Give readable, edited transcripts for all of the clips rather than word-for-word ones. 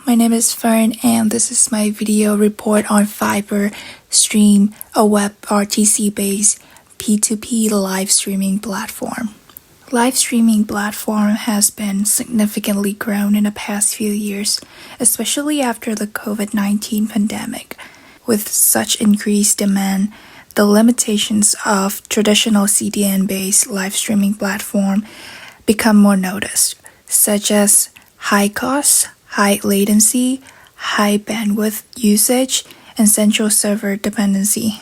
My name is Fern and this is my video report on FybrrStream, a WebRTC-based P2P live streaming platform. Live streaming platform has been significantly grown in the past few years, especially after the COVID-19 pandemic. With such increased demand, the limitations of traditional CDN-based live streaming platform become more noticed, such as high costs, high latency, high bandwidth usage, and central server dependency.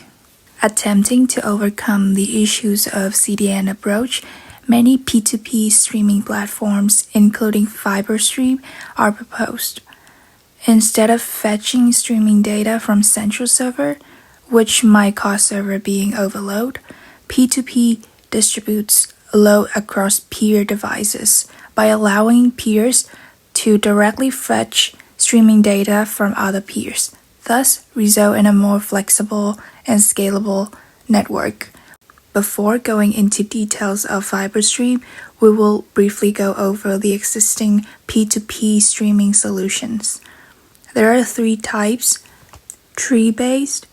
Attempting to overcome the issues of CDN approach, many P2P streaming platforms, including FybrrStream, are proposed. Instead of fetching streaming data from central server, which might cause server being overload, P2P distributes load across peer devices by allowing peers to directly fetch streaming data from other peers, thus result in a more flexible and scalable network. Before going into details of FybrrStream, we will briefly go over the existing P2P streaming solutions. There are three types: tree-based,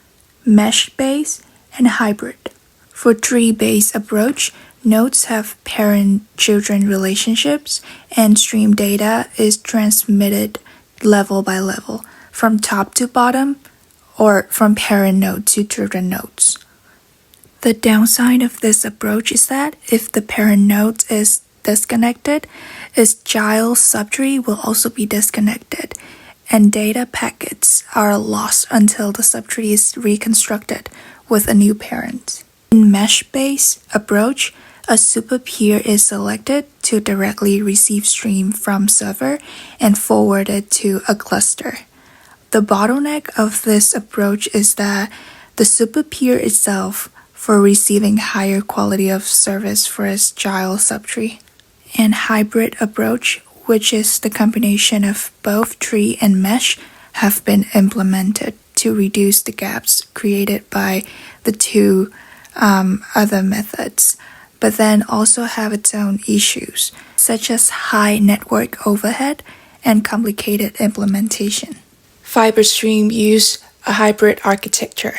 mesh-based, and hybrid. For tree-based approach, nodes have parent-children relationships, and stream data is transmitted level by level, from top to bottom, or from parent node to children nodes. The downside of this approach is that if the parent node is disconnected, its child subtree will also be disconnected, and data packets are lost until the subtree is reconstructed with a new parent. In mesh-based approach, a super peer is selected to directly receive stream from server and forward it to a cluster. The bottleneck of this approach is that the super peer itself for receiving higher quality of service for its child subtree. And hybrid approach, which is the combination of both tree and mesh, have been implemented to reduce the gaps created by the two other methods, but then also have its own issues, such as high network overhead and complicated implementation. FybrrStream uses a hybrid architecture.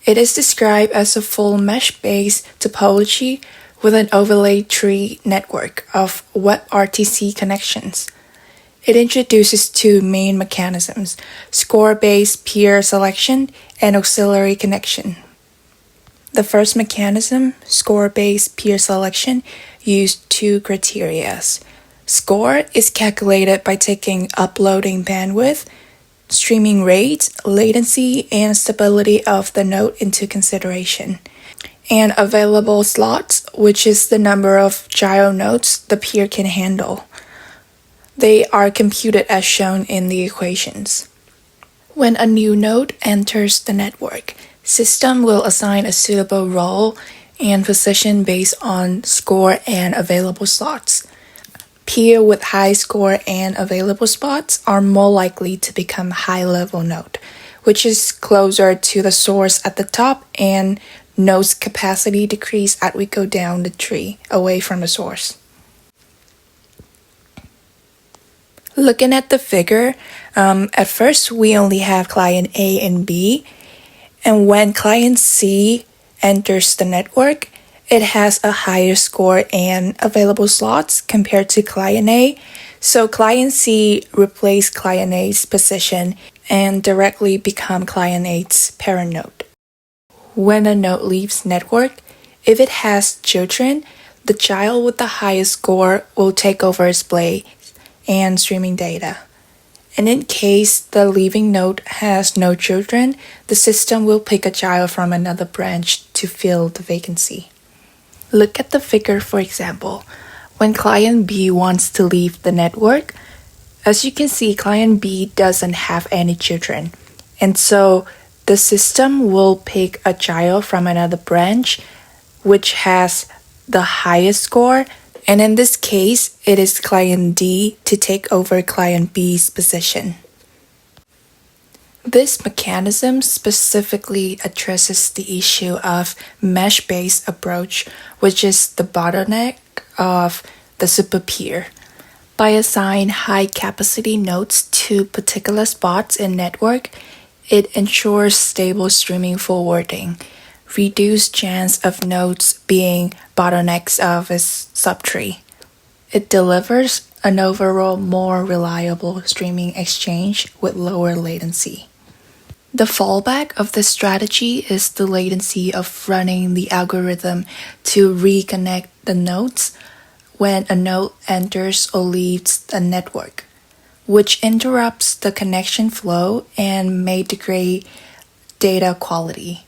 It is described as a full mesh-based topology with an overlaid tree network of WebRTC connections. It introduces two main mechanisms: score-based peer selection and auxiliary connection. The first mechanism, score-based peer selection, uses two criteria. Score is calculated by taking uploading bandwidth, streaming rate, latency, and stability of the node into consideration, and available slots, which is the number of child nodes the peer can handle. They are computed as shown in the equations. When a new node enters the network, system will assign a suitable role and position based on score and available slots. Peer with high score and available spots are more likely to become high-level node, which is closer to the source at the top, and node's capacity decrease as we go down the tree away from the source. Looking at the figure, at first we only have client A and B, and when client C enters the network, it has a higher score and available slots compared to client A, so client C replaces client A's position and directly become client A's parent node. When a node leaves network, if it has children, the child with the highest score will take over its place and streaming data. And in case the leaving node has no children, the system will pick a child from another branch to fill the vacancy. Look at the figure for example. When client B wants to leave the network, as you can see, client B doesn't have any children, and so the system will pick a child from another branch which has the highest score, and in this case, it is client D to take over client B's position. This mechanism specifically addresses the issue of mesh-based approach, which is the bottleneck of the super peer. By assigning high-capacity nodes to particular spots in network, it ensures stable streaming forwarding, reduced chance of nodes being bottlenecks of its subtree. It delivers an overall more reliable streaming exchange with lower latency. The fallback of this strategy is the latency of running the algorithm to reconnect the nodes when a node enters or leaves the network, which interrupts the connection flow and may degrade data quality.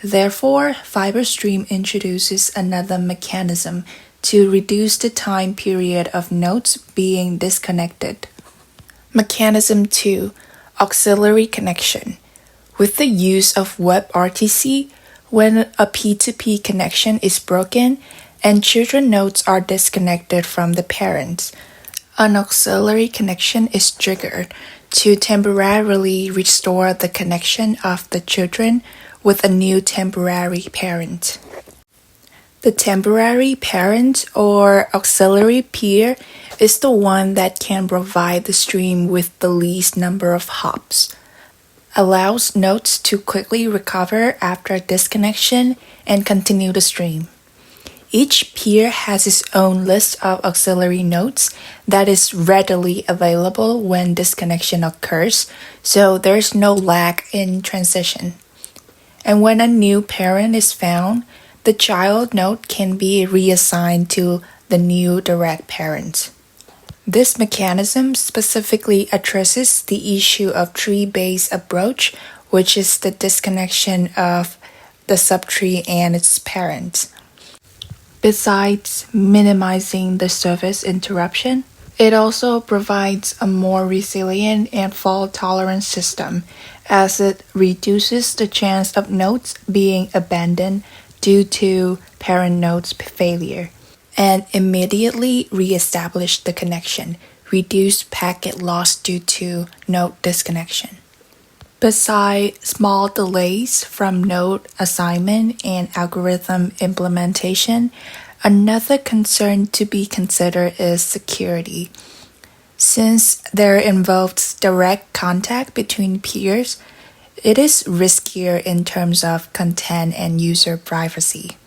Therefore, FybrrStream introduces another mechanism to reduce the time period of nodes being disconnected. Mechanism 2. Auxiliary connection. With the use of WebRTC, when a P2P connection is broken and children nodes are disconnected from the parents, an auxiliary connection is triggered to temporarily restore the connection of the children with a new temporary parent. The temporary parent or auxiliary peer is the one that can provide the stream with the least number of hops, allows nodes to quickly recover after disconnection and continue the stream. Each peer has its own list of auxiliary nodes that is readily available when disconnection occurs, so there's no lag in transition. And when a new parent is found, the child node can be reassigned to the new direct parent. This mechanism specifically addresses the issue of tree-based approach, which is the disconnection of the subtree and its parent. Besides minimizing the service interruption, it also provides a more resilient and fault-tolerant system, as it reduces the chance of nodes being abandoned due to parent node's failure, and immediately re-establish the connection, reduce packet loss due to node disconnection. Besides small delays from node assignment and algorithm implementation, another concern to be considered is security. Since there involves direct contact between peers, it is riskier in terms of content and user privacy.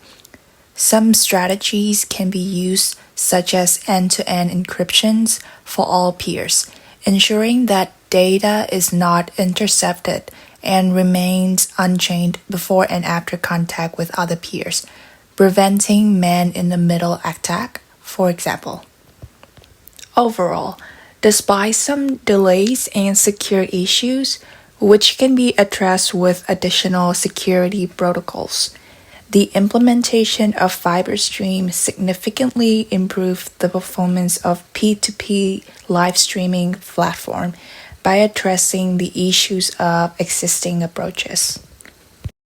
Some strategies can be used, such as end-to-end encryptions for all peers, ensuring that data is not intercepted and remains unchained before and after contact with other peers, preventing man-in-the-middle attack, for example. Overall, despite some delays and security issues, which can be addressed with additional security protocols, the implementation of FybrrStream significantly improved the performance of P2P live streaming platform by addressing the issues of existing approaches.